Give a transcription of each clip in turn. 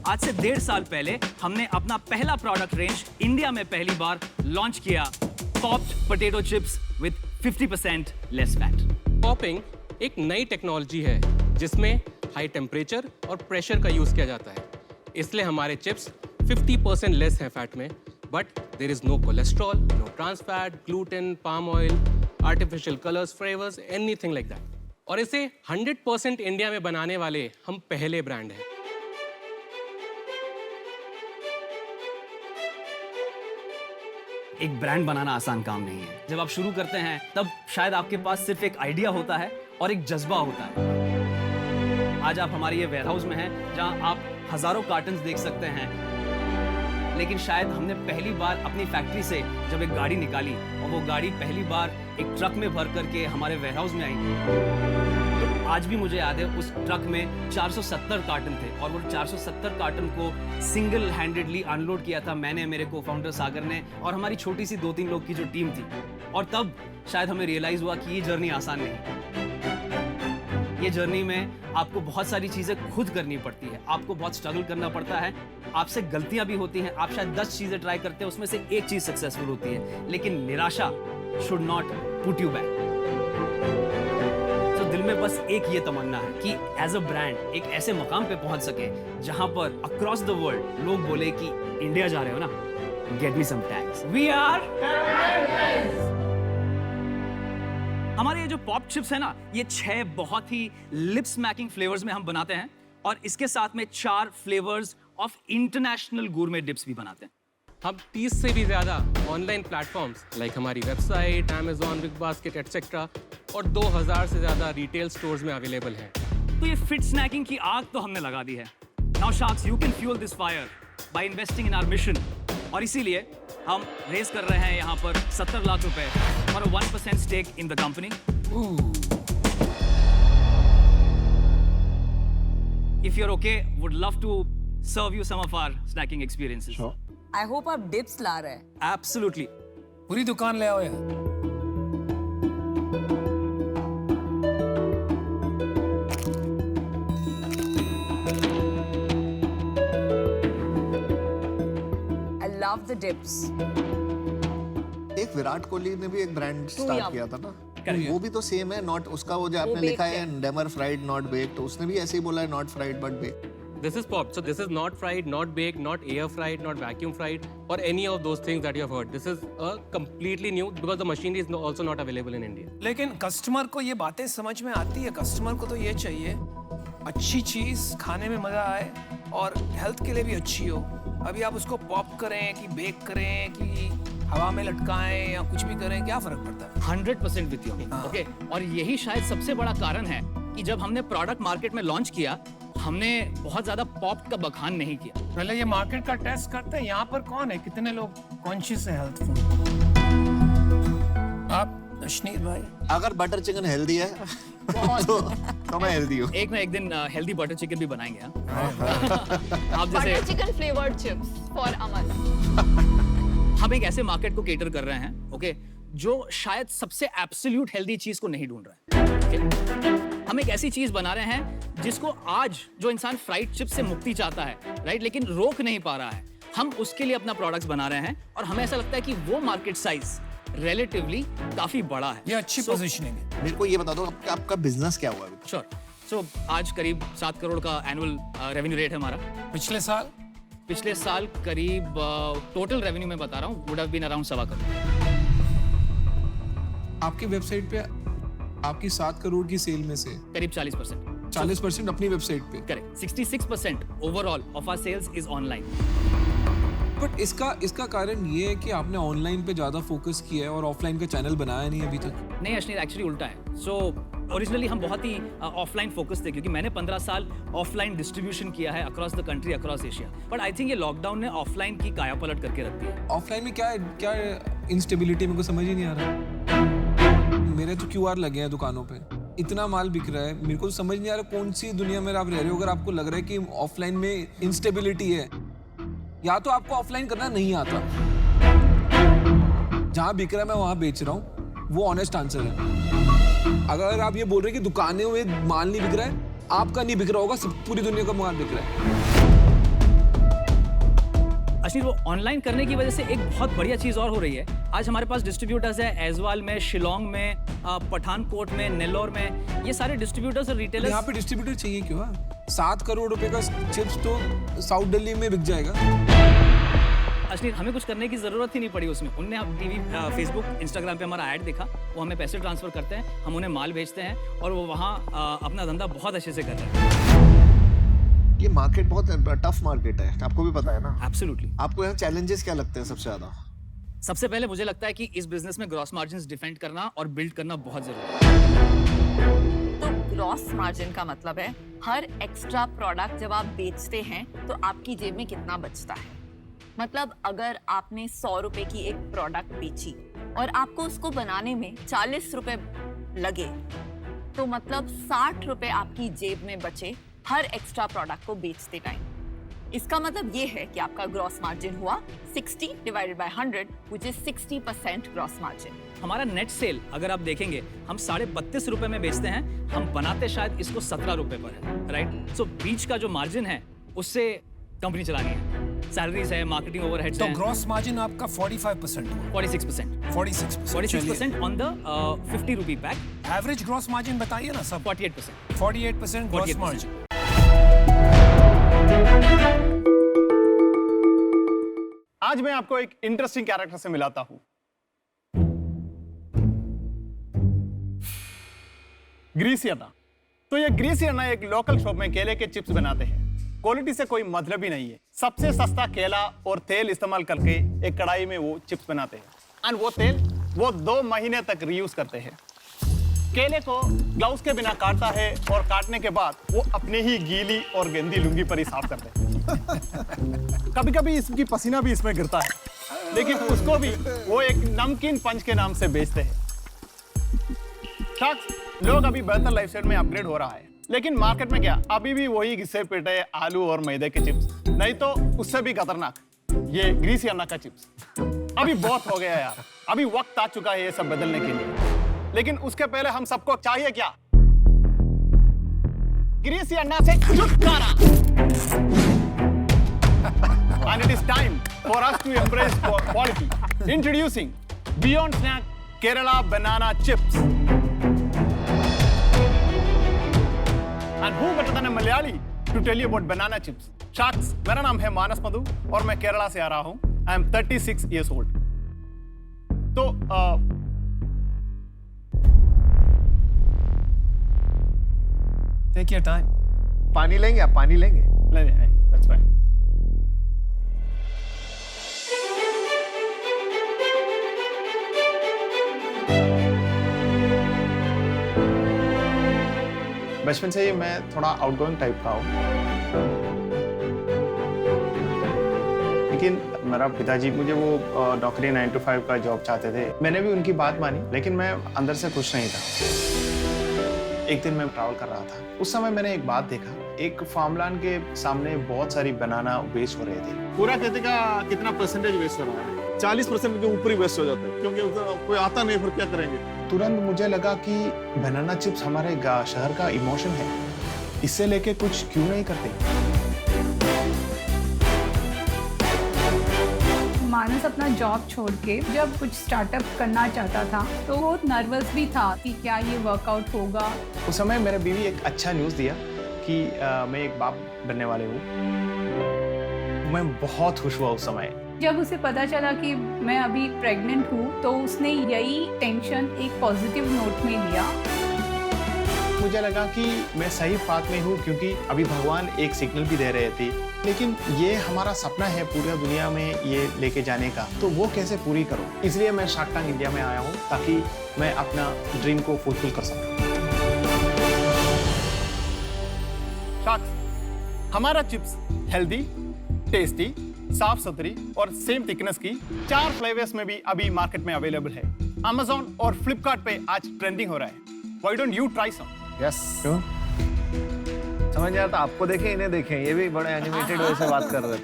आज से 1.5 साल पहले हमने अपना पहला प्रोडक्ट रेंज इंडिया में पहली बार लॉन्च किया, popped potato chips with 50% less fat. Popping एक नई टेक्नोलॉजी है जिसमें हाई टेम्परेचर और प्रेशर का यूज किया जाता है, इसलिए हमारे चिप्स 50% लेस है फैट में, but there is no cholesterol, no trans fat, gluten, palm oil, artificial colours, flavours, anything like that. और इसे 100% इंडिया में बनाने वाले हम पहले ब्रांड हैं। एक ब्रांड बनाना आसान काम नहीं है। जब आप शुरू करते हैं तब शायद आपके पास सिर्फ एक आइडिया होता है और एक जज्बा होता है। आज आप हमारे ये वेयरहाउस में हैं जहां आप हजारों कार्टन्स देख सकते हैं, लेकिन शायद हमने पहली बार अपनी फैक्ट्री से जब एक गाड़ी निकाली और वो गाड़ी पहली बार एक ट्रक में भर करके हमारे वेयरहाउस में आई, तो आज भी मुझे याद है उस ट्रक में 470 कार्टन थे और वो 470 कार्टन को सिंगल हैंडेडली अनलोड किया था मैंने, मेरे को फाउंडर सागर ने और हमारी छोटी सी 2-3 लोग की जो टीम थी। और तब शायद हमें रियलाइज हुआ कि ये जर्नी आसान नहीं। ये जर्नी में आपको बहुत सारी चीजें खुद करनी पड़ती है, आपको बहुत स्ट्रगल करना पड़ता है, आपसे गलतियां भी होती हैं। आप शायद 10 चीजें ट्राई करते हैं, उसमें से एक चीज सक्सेसफुल होती है, लेकिन निराशा should not put you back. तो दिल में बस एक ये तमन्ना है कि एज अ ब्रांड एक ऐसे मकाम पे पहुंच सके जहां पर अक्रॉस द वर्ल्ड लोग बोले कि इंडिया जा रहे हो ना, get me some tags, we are. हमारे ये जो पॉप चिप्स है ना, ये 6 बहुत ही लिप स्मैकिंग फ्लेवर्स में हम बनाते हैं और इसके साथ में 4 फ्लेवर्स ऑफ इंटरनेशनल गूरमे डिप्स भी बनाते हैं। हम 30 से भी ज़्यादा ऑनलाइन प्लेटफॉर्म्स लाइक हमारी website, Amazon, big basket etcetera और 2000 से ज़्यादा रिटेल स्टोर्स में अवेलेबल हैं। तो ये फिट स्नैकिंग की आग तो हमने लगा दी है। Now sharks, you can fuel this fire by investing in our mission. और इसीलिए हम रेज कर रहे हैं यहाँ पर 70 लाख रुपए for a 1% stake in the company. If you're okay, would love to serve you some of our snacking experiences. Sure. I hope आप डिप्स ला रहे हैं। Absolutely. पूरी दुकान ले आओ यार। I love the dips. एक विराट कोहली ने भी एक ब्रांड स्टार्ट किया था ना, Correct. वो भी तो सेम है, नॉट उसका वो जो आपने लिखा है नेवर फ्राइड नॉट बेक्ड, तो उसने भी ऐसे ही बोला है not fried but baked. This is popped, so this is not fried, not baked, not air fried, not vacuum fried, or any of those things that you have heard. This is a completely new because the machinery is also not available in India. लेकिन customer को ये बातें समझ में आती है। Customer को तो ये चाहिए अच्छी चीज, खाने में मजा आए और हेल्थ के लिए भी अच्छी हो। अभी आप उसको पॉप करें कि बेक करें कि हवा में लटकाएं या कुछ भी करें, क्या फर्क पड़ता है? 100% विद यू। ओके, और यही शायद सबसे बड़ा कारण है कि जब हमने प्रोडक्ट मार्केट में लॉन्च किया, हमने बहुत ज्यादा पॉप का बखान नहीं किया। पहले ये मार्केट का टेस्ट करते हैं। यहाँ पर कौन है, कितने लोग कॉन्शियस है हेल्थफुल? आप अशनीर भाई, अगर बटर चिकन हेल्दी है तो मैं हेल्दी हूँ। एक ना एक दिन हेल्दी बटर चिकन भी बनाएंगे। आप जैसे butter chicken flavoured chips for Aman. हम एक ऐसे मार्केट को केटर कर रहे हैं, ओके, जो शायद सबसे एब्सोल्यूट हेल्दी चीज को नहीं ढूंढ रहा है। okay? हम एक ऐसी चीज बना रहे हैं जिसको आज जो इंसान फ्राइड चिप्स से मुक्ति चाहता है, राइट, लेकिन रोक नहीं पा रहा है। हम उसके लिए अपना प्रोडक्ट्स बना रहे हैं और हमें ऐसा लगता है कि वो मार्केट साइज रिलेटिवली काफी बड़ा है। ये अच्छी पोजीशनिंग है। मेरे को ये बता दो आपका बिजनेस क्या हुआ अभी? श्योर। सो आज करीब 7 करोड़ का एनुअल रेवेन्यू रेट है हमारा। पिछले साल करीब टोटल रेवेन्यू में बता रहा हूँ, would have been around 7 crore. आपकी वेबसाइट पे आपकी 7 करोड़ की सेल में से करीब 40%। 40% अपनी वेबसाइट पे। Correct. 66% overall of our sales is online. But इसका कारण ये है कि आपने ऑनलाइन पे ज्यादा फोकस किया है और ऑफलाइन का चैनल बनाया नहीं अभी तक। नहीं अश्नीर, एक्चुअली उल्टा है। सो ओरिजिनली हम बहुत ही ऑफलाइन फोकस थे, क्योंकि मैंने 15 साल ऑफलाइन डिस्ट्रीब्यूशन किया है across the country, across Asia. But I think ये लॉकडाउन ने ऑफलाइन की काया पलट करके रख दी है। ऑफलाइन में क्या इंस्टेबिलिटी मेरे को समझ ही नहीं आ रहा। मेरे तो QR लगे हैं दुकानों पे, इतना माल बिक रहा है, मेरे को समझ नहीं आ रहा कौन सी दुनिया में आप रह रहे हो। अगर आपको लग रहा है कि ऑफलाइन में इंस्टेबिलिटी है, या तो आपको ऑफलाइन करना नहीं आता। जहां बिक रहा है मैं वहां बेच रहा हूँ, वो ऑनेस्ट आंसर है। अगर आप ये बोल रहे हैं कि दुकानों में माल नहीं बिक रहा है, आपका नहीं बिक रहा होगा, पूरी दुनिया का माल बिक रहा है। अश्विन, वो ऑनलाइन करने की वजह से एक बहुत बढ़िया चीज और हो रही है। आज हमारे पास डिस्ट्रीब्यूटर्स है ऐजवाल में, शिलोंग में, पठानकोट में, नेल्लोर में। ये सारे डिस्ट्रीब्यूटर्स और रिटेलर्स। यहाँ पे डिस्ट्रीब्यूटर चाहिए क्यों? 7 करोड़ रुपए का चिप्स तो साउथ दिल्ली में बिक जाएगा। अश्विन, हमें कुछ करने की जरूरत ही नहीं पड़ी उसमें। उनने टीवी, फेसबुक, इंस्टाग्राम पे हमारा ऐड देखा, वो हमें पैसे ट्रांसफर करते हैं, हम उन्हें माल भेजते हैं और वो वहाँ अपना धंधा बहुत अच्छे से कर रहे हैं। ये मार्केट बहुत टफ मार्केट है, आपको भी पता है ना। एब्सोल्युटली। आपको यहाँ चैलेंजेस क्या लगते हैं सबसे ज्यादा? सबसे पहले मुझे लगता है कि इस बिजनेस में ग्रॉस मार्जिन्स डिफेंड करना और बिल्ड करना बहुत जरूरी है। तो ग्रॉस मार्जिन का मतलब है हर एक्स्ट्रा प्रोडक्ट जब आप बेचते हैं तो आपकी जेब में कितना बचता है। मतलब अगर आपने 100 रुपए की एक प्रोडक्ट बेची और आपको उसको बनाने में 40 रुपए लगे, तो मतलब 60 रुपए आपकी जेब में बचे हर एक्स्ट्रा प्रोडक्ट को बेचते टाइम। इसका मतलब ये है कि आपका ग्रॉस मार्जिन हुआ 60 divided by 100 which is 60% gross margin. हमारा नेट सेल अगर आप देखेंगे, हम 32.5 रुपए में बेचते हैं, हम बनाते शायद इसको 17 रुपए पर है, राइट? सो बीच का जो मार्जिन है उससे कंपनी चलानी है, सैलरीज है, मार्केटिंग ओवरहेड्स तो हैं। ग्रॉस मार्जिन आपका 45% हुआ। 46%। 46% on the 50 rupee pack. Average gross margin बताइए ना सब। 48%। 48% ग्रॉस 48%। मार्जिन। आज मैं आपको एक इंटरेस्टिंग कैरेक्टर से मिलाता हूं। ग्रीसी अन्ना। तो ये ग्रीसी अन्ना एक लोकल शॉप में केले के चिप्स बनाते हैं। क्वालिटी से कोई मतलब ही नहीं है। सबसे सस्ता केला और तेल इस्तेमाल करके एक कढ़ाई में वो चिप्स बनाते हैं और वो तेल वो 2 महीने तक रीयूज करते हैं। केले को ग्लव्स के बिना काटता है और काटने के बाद वो अपनी ही गीली और गंदी लुंगी पर ही साफ करते हैं। कभी कभी इसकी पसीना भी इसमें गिरता है, लेकिन उसको भी वो एक नमकीन पंच के नाम से बेचते हैं। लोग अभी बेहतर लाइफस्टाइल में अपग्रेड हो रहा है, लेकिन मार्केट में क्या अभी भी वही घिसे पिटे आलू और मैदे के चिप्स, नहीं तो उससे भी खतरनाक ये ग्रीसी अन्ना का चिप्स। अभी बहुत हो गया यार, अभी वक्त आ चुका है ये सब बदलने के लिए। लेकिन उसके पहले हम सबको चाहिए क्या? ग्रीसी अन्ना से छुटकारा। And it is time for us to embrace quality. Introducing Beyond Snack Kerala Banana Chips. And who better than a Malayali to tell you about banana chips? Sharks, मेरा नाम है मानस मधु और मैं केरला से आ रहा हूँ। I am 36 years old. तो Take your time. पानी लेंगे आप? पानी लेंगे? नहीं, that's fine. बचपन से ही मैं थोड़ा आउटगोइंग टाइप का हूँ, लेकिन मेरा पिताजी मुझे वो नौकरी 9 to 5 का जॉब चाहते थे। मैंने भी उनकी बात मानी, लेकिन मैं अंदर से खुश नहीं था। एक दिन मैं ट्रैवल कर रहा था, उस समय मैंने एक बात देखा। एक फार्मलैंड के सामने बहुत सारी बनाना वेस्ट हो रहे थे। पूरा खेती का कितना परसेंटेज वेस्ट हो रहा है? 40% के ऊपर ही वेस्ट हो जाता है, क्योंकि कोई आता नहीं, फिर क्या करेंगे? तुरंत मुझे लगा कि बनाना चिप्स हमारे शहर का इमोशन है, इससे लेके कुछ क्यों नहीं करते? मानस अपना जॉब छोड़ के जब कुछ स्टार्टअप करना चाहता था तो वो नर्वस भी था कि क्या ये वर्कआउट होगा। उस समय मेरे बीवी एक अच्छा न्यूज़ दिया कि मैं एक बाप बनने वाले हूँ। मैं बहुत खुश हुआ उस समय। जब उसे पता चला कि मैं अभी प्रेग्नेंट हूँ तो उसने यही टेंशन एक पॉजिटिव नोट में लिया। मुझे लगा कि मैं सही बात में हूँ, क्योंकि अभी भगवान एक सिग्नल भी दे रहे थे। लेकिन ये हमारा सपना है पूरी दुनिया में ये लेके जाने का, तो वो कैसे पूरी करूँ? इसलिए मैं शार्क टैंक इंडिया में आया हूँ ताकि मैं अपना ड्रीम को फुलफिल कर सकूँ। शार्क, हमारा चिप्स हेल्दी, टेस्टी, साफ सुथरी और सेम थिकनेस की 4 फ्लेवर्स में भी अभी मार्केट में अवेलेबल है। Amazon और Flipkart पे आज ट्रेंडिंग हो रहा है। Why don't you try some? Yes. समझ नहीं आता, आपको देखें इन्हें देखें, ये भी बड़े एनिमेटेड वैसे बात कर रहे हैं।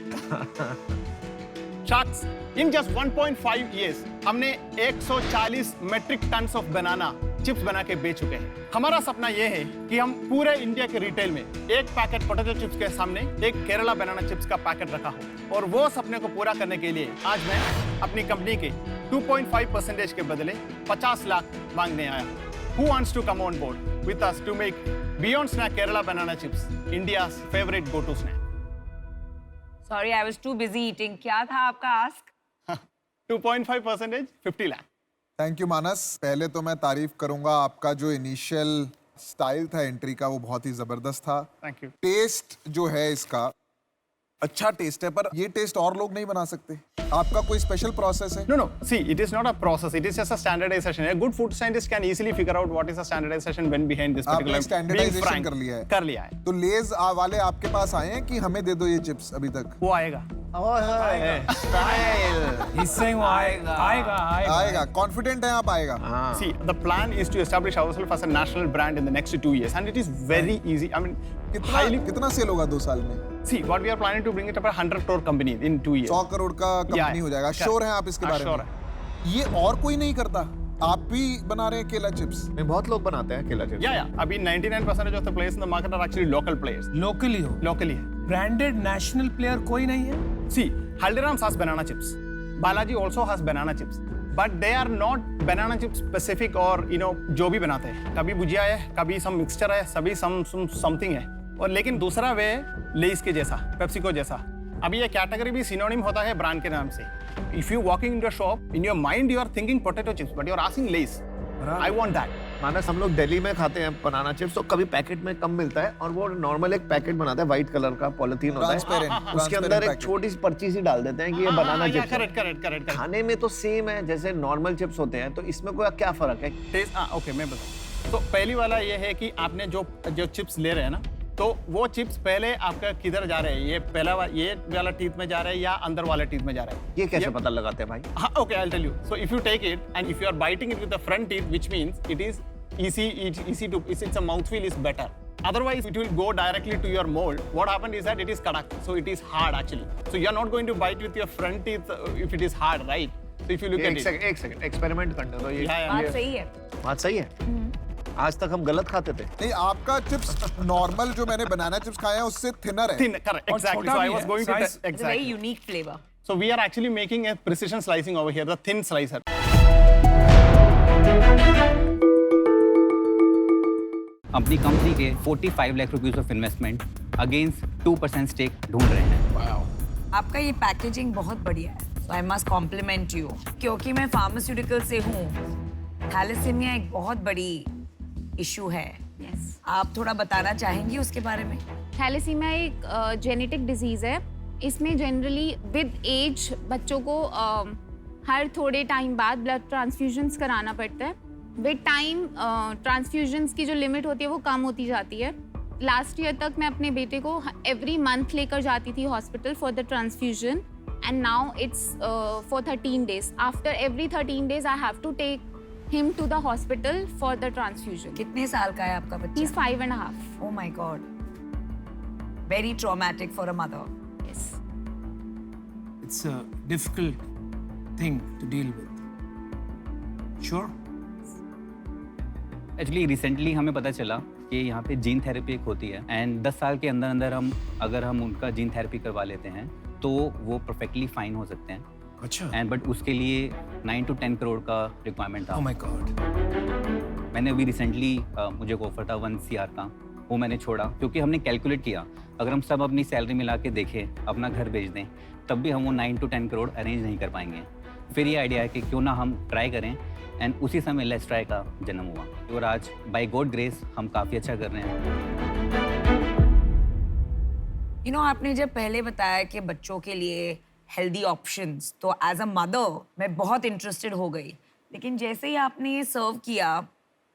Sharks, in just 1.5 years, हमने 140 metric tons of banana chips बना के बेच चुके हैं। हमारा सपना यह है कि हम पूरे इंडिया के रिटेल में एक पैकेट पोटैटो चिप्स के सामने एक केरला बनाना चिप्स का पैकेट रखा हो, और वो सपने को पूरा करने के लिए आज मैं अपनी कंपनी के 2.5% के बदले 50 लाख मांगने आया हूँ। Who wants to come on board with us to make Beyond Snack Kerala Banana Chips India's favorite go-to snack? Sorry, I was too busy eating. क्या था आपका ask? 2.5%, 50 लाख। थैंक यू मानस। पहले तो मैं तारीफ करूंगा, आपका जो इनिशियल स्टाइल था एंट्री का वो बहुत ही जबरदस्त था। Thank you. टेस्ट जो है इसका अच्छा टेस्ट है, पर ये टेस्ट और लोग नहीं बना सकते। आपका कोई स्पेशल प्रोसेस है? No. See, it is not a process. It is just a standardization. A good food scientist can easily figure out what is the standardization when behind this particular. आपने standardisation कर लिया है? कर लिया है। तो लेज वाले आपके पास आए हैं कि हमें दे दो ये चिप्स अभी तक? वो आएगा। He's saying वो आएगा। कॉन्फिडेंट है आप आएगा? See, the plan is to establish ourselves as a national brand in the next 2 years, and it is very easy. I mean, कितना सेल होगा 2 साल में? See, what we are planning to bring it up a 100 crore company in 2 years. 100 crore का company हो जाएगा। Sure हैं आप इसके बारे में? ये और कोई नहीं करता, आप भी बना रहे हैं केला चिप्स? नहीं, बहुत लोग बनाते हैं केला चिप्स। Yeah. अभी 99% of the players in the market are actually local players. Locally हो। Locally है। Branded national player कोई नहीं है? See, Haldiram's has banana chips. Balaji also has banana chips. But they are not banana chip specific or जो भी बनाते हैं। कभी भुजिया है, कभी some mixture है, सभी something है। और लेकिन दूसरा वे लेस के जैसा, पेप्सिको जैसा। अभी ये कैटेगरी भी सिनोनिम होता है ब्रांड के नाम से। If you walking into a shop, in your mind you are thinking potato chips, but you are asking Lay's. I want that. मानस, हम लोग दिल्ली में खाते हैं बनाना चिप्स, तो कभी पैकेट में कम मिलता है, और वो नॉर्मल एक पैकेट बनाता है, व्हाइट कलर का पॉलिथीन होता है, उसके अंदर एक छोटी सी पर्ची सी डाल देते हैं कि ये बनाना चिप्स है। करेक्ट। खाने में तो सेम है जैसे नॉर्मल चिप्स होते हैं, तो इसमें कोई क्या फर्क है? टेस्ट ओके, मैं बताऊं। तो पहली वाला ये है कि आपने जो चिप्स ले रहे हैं ना, तो वो चिप्स पहले आपका किधर जा रहे हैं? ये वाला टीथ में जा रहा है या अंदर वाले टीथ में जा रहा है? ये कैसे पता लगाते हैं भाई? हाँ, okay, I will tell you. So if you take it and if you are biting it with the front teeth, which means it is easy to it's a mouthfeel is better. Otherwise it will go directly to your mold. What happened is that it is kadak, so it is hard actually. So you are not going to bite with your front teeth if it is hard, right? So if you look at it, एक second experiment करने दो। ये बात सही है। बात सही है। आज तक हम गलत खाते थे। नहीं, आपका चिप्स नॉर्मल जो मैंने बनाना चिप्स खाए हैं उससे थिनर है। thin, correct, exactly. So I was going to It's a very unique flavor. So we are actually making a precision slicing over here, the thin slicer. अपनी कंपनी के 45 lakh rupees of investment against 2% stake ढूंढ रहे हैं। आपका ये packaging बहुत बढ़िया है, so I must compliment you. क्योंकि मैं फार्मास्यूटिकल से हूँ, थैलेसीमिया एक बहुत बड़ी इशू है। Yes. आप थोड़ा बताना चाहेंगी उसके बारे में? थैलेसीमिया एक जेनेटिक डिजीज़ है। इसमें जनरली विद एज बच्चों को हर थोड़े टाइम बाद ब्लड ट्रांसफ्यूजन्स कराना पड़ता है। विद टाइम ट्रांसफ्यूजन्स की जो लिमिट होती है वो कम होती जाती है। लास्ट ईयर तक मैं अपने बेटे को एवरी मंथ लेकर जाती थी hospital for the transfusion, and now it's for 13 days. After every 13 days I have to take him to the hospital for the transfusion. कितने साल का है आपका बच्चा? He's 5.5. Oh my God. Very traumatic for a mother. Yes. It's a difficult thing to deal with. Sure. Actually recently हमें पता चला कि यहाँ पे जीन थेरेपी एक होती है, एंड 10 साल के अंदर अंदर अगर हम उनका जीन थेरेपी करवा लेते हैं तो वो परफेक्टली फाइन हो सकते हैं। अच्छा। एंड बट उसके लिए 9 to 10 करोड़ का रिक्वायरमेंट था। Oh my God. मैंने अभी रिसेंटली मुझे एक ऑफर था 1 CR का, वो मैंने छोड़ा क्योंकि हमने कैलकुलेट किया अगर हम सब अपनी सैलरी मिला के देखें, अपना घर बेच दें, तब भी हम वो 9 to 10 करोड़ अरेंज नहीं कर पाएंगे। फिर ये आइडिया है कि क्यों ना हम ट्राई करें, एंड उसी समय लेट्स ट्राई का जन्म हुआ, और आज बाय गॉड ग्रेस हम काफ़ी अच्छा कर रहे हैं। आपने जब पहले बताया कि बच्चों के लिए हेल्दी ऑप्शंस, तो एज अ मदर मैं बहुत इंटरेस्टेड हो गई। लेकिन जैसे ही आपने ये सर्व किया,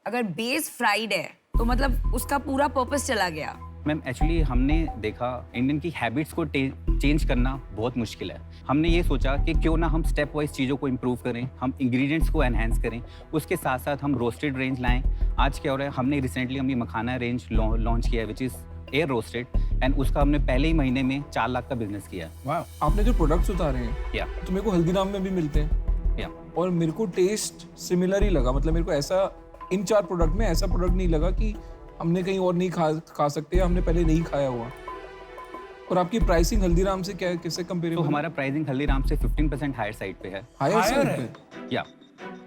अगर बेस फ्राइड है तो मतलब उसका पूरा पर्पस चला गया। मैम एक्चुअली हमने देखा इंडियन की हैबिट्स को चेंज करना बहुत मुश्किल है। हमने ये सोचा कि क्यों ना हम स्टेप वाइज चीज़ों को इम्प्रूव करें, हम इंग्रेडिएंट्स को एनहेंस करें, उसके साथ साथ हम रोस्टेड रेंज लाएं। आज क्या हो रहा है, हमने रिसेंटली मखाना रेंज लॉन्च किया है which is air roasted. And उसका हमने पहले ही महीने में 4 लाख का बिजनेस किया है। वाह, आपने जो प्रोडक्ट्स उतारे हैं या तो मेरे को हल्दीराम में भी मिलते हैं या और मेरे को टेस्ट सिमिलर ही लगा। मतलब मेरे को ऐसा इन 4 प्रोडक्ट में ऐसा प्रोडक्ट नहीं लगा कि हमने कहीं और नहीं खा सकते या हमने पहले नहीं खाया हुआ। और आपकी प्राइसिंग हल्दीराम से क्या किससे कंपेरेबल? तो हमारा प्राइसिंग हल्दीराम से 15% हायर साइड पे है। हायर साइड है। पे? या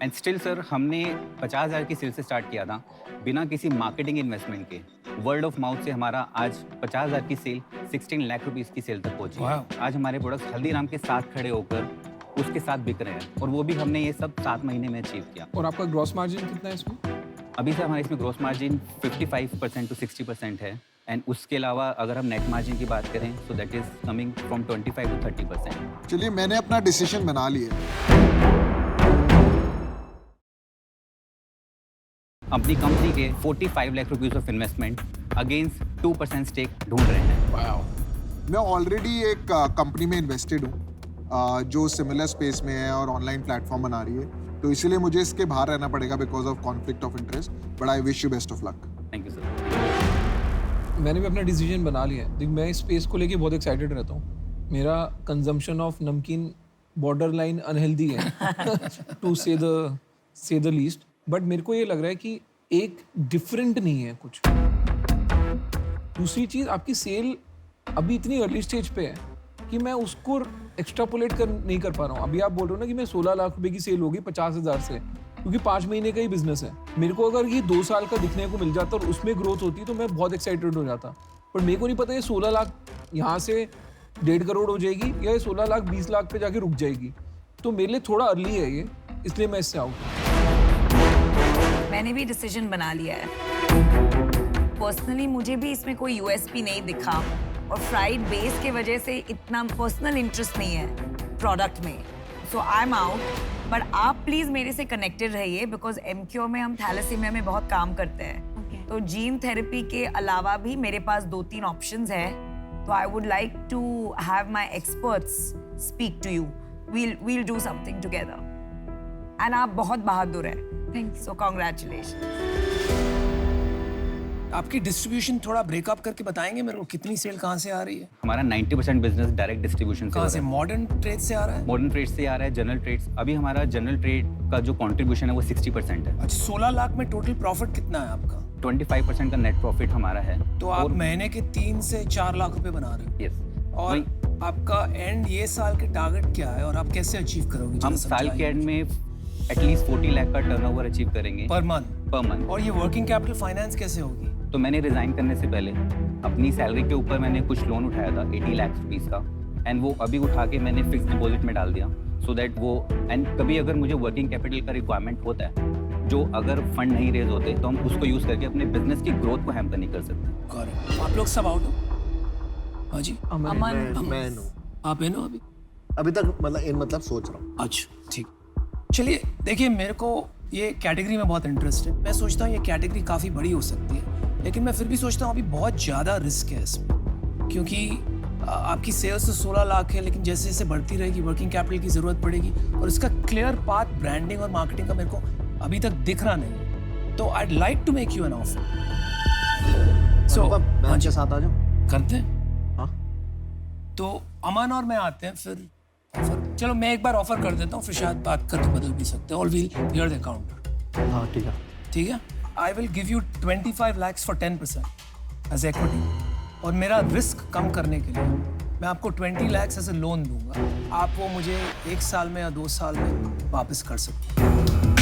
एंड स्टिल सर हमने 50,000 की सेल से स्टार्ट किया था बिना किसी मार्केटिंग इन्वेस्टमेंट के। वर्ड ऑफ माउथ से हमारा आज 50,000 की सेल 16 लाख रुपीस की सेल तक पहुंची है। आज हमारे प्रोडक्ट्स हल्दीराम के साथ खड़े होकर उसके साथ बिक रहे हैं और वो भी हमने ये सब 7 महीने में अचीव किया। और आपका ग्रॉस मार्जिन कितना है इसमें? अभी से हमारे इसमें ग्रॉस मार्जिन 55% to 60% है एंड उसके अलावा अगर हम नेट मार्जिन की बात करें so that is coming from 25 to 30%। चलिए मैंने अपना डिसीजन बना लिया। अपनी कंपनी के 45 lakh rupees of investment against 2% stake ढूंढ रहे हैं। मैं ऑलरेडी एक कंपनी में इन्वेस्टेड हूँ जो सिमिलर स्पेस में है और ऑनलाइन प्लेटफॉर्म बना रही है, तो इसीलिए मुझे इसके बाहर रहना पड़ेगा because of conflict of interest, but I wish you best of luck. Thank you sir. मैंने भी अपना डिसीजन बना लिया है। मैं इस स्पेस को लेके बहुत एक्साइटेड रहता हूँ। मेरा कंजम्पशन ऑफ नमकीन बॉर्डर लाइन अनहेल्दी है टू से द लीस्ट, बट मेरे को ये लग रहा है कि एक डिफरेंट नहीं है कुछ। दूसरी चीज़, आपकी सेल अभी इतनी अर्ली स्टेज पे है कि मैं उसको एक्स्ट्रापोलेट नहीं कर पा रहा हूँ। अभी आप बोल रहे हो ना कि मैं 16 लाख रुपए की सेल होगी 50,000 से, क्योंकि 5 महीने का ही बिजनेस है। मेरे को अगर ये 2 साल का दिखने को मिल जाता और उसमें ग्रोथ होती तो मैं बहुत एक्साइटेड हो जाता, पर मेरे को नहीं पता ये 16 लाख यहाँ से 1.5 करोड़ हो जाएगी या ये 16 लाख 20 लाख पे जाके रुक जाएगी। तो मेरे लिए थोड़ा अर्ली है ये, इसलिए मैं इससे आउट हूँ। मैंने भी डिसीजन बना लिया है। पर्सनली मुझे भी इसमें कोई यूएसपी नहीं दिखा और फ्राइड बेस के वजह से इतना पर्सनल इंटरेस्ट नहीं है प्रोडक्ट में, सो आई एम आउट। बट आप प्लीज मेरे से कनेक्टेड रहिए बिकॉज एमक्यू में हम थैलेसीमिया में बहुत काम करते हैं। तो जीन थेरेपी के अलावा भी मेरे पास 2-3 ऑप्शंस हैं, तो I would like to have my experts speak to you. we'll do something together and आप बहुत बहादुर हैं। Thank you. So congratulations. आपकी डिस्ट्रीब्यूशन थोड़ा ब्रेकअप करके बताएंगे मेरे को, कितनी सेल कहाँ से आ रही है? हमारा 90% बिजनेस डायरेक्ट डिस्ट्रीब्यूशन से कहाँ से? मॉडर्न ट्रेड से आ रहा है? मॉडर्न ट्रेड से आ रहा है, जनरल ट्रेड्स। अभी हमारा जनरल ट्रेड का जो कंट्रीब्यूशन है वो 60% है। अच्छा, 16 लाख में टोटल प्रॉफिट कितना है आपका? 25% का नेट प्रॉफिट हमारा है। तो आप महीने के 3 से 4 लाख रुपए बना रहे हो? यस। और आपका एंड ये साल के टारगेट क्या है और आप कैसे अचीव करोगे? हम साल के एंड में एटलीस्ट 40 लाख का टर्नओवर अचीव करेंगे पर मंथ। और ये वर्किंग कैपिटल फाइनेंस कैसे होगी? तो मैंने रिजाइन करने से पहले अपनी सैलरी के ऊपर मैंने कुछ लोन उठाया था 80 लाख रुपीस का, एंड वो अभी उठा के मैंने फिक्स डिपॉजिट में डाल दिया सो दैट वो, एंड कभी अगर मुझे वर्किंग कैपिटल का रिक्वायरमेंट होता है जो अगर फंड नहीं रेज होते तो हम उसको यूज करके अपने बिजनेस की ग्रोथ को हैम्पर नहीं कर सकते। आप लोग सब आउट हो? हाँ जी। मैं हूँ। आप है ना? अभी तक मतलब सोच रहा हूँ। अच्छा ठीक। चलिए देखिए, मेरे को ये कैटेगरी में बहुत इंटरेस्ट है। मैं सोचता हूँ ये कैटेगरी काफ़ी बड़ी हो सकती है, लेकिन मैं फिर भी सोचता हूँ अभी बहुत ज़्यादा रिस्क है इसमें, क्योंकि आपकी सेल्स तो 16 लाख है, लेकिन जैसे जैसे बढ़ती रहेगी वर्किंग कैपिटल की ज़रूरत पड़ेगी और इसका क्लियर पाथ ब्रांडिंग और मार्केटिंग का मेरे को अभी तक दिख रहा नहीं। तो I like to make you an offer. So मैं आपके साथ आ जाऊँ? करते हैं। हाँ, तो अमन और मैं आते हैं फिर ऑफर। चलो मैं एक बार ऑफर कर देता हूँ, फिर शायद बात करके बदल भी सकते हैं। और विल हियर द काउंटर। हाँ ठीक है। ठीक है। I will give you 25 lakhs for 10% as equity, और मेरा रिस्क कम करने के लिए मैं आपको 20 lakhs एज ए लोन दूंगा। आप वो मुझे 1 साल में या 2 साल में वापस कर सकते हैं।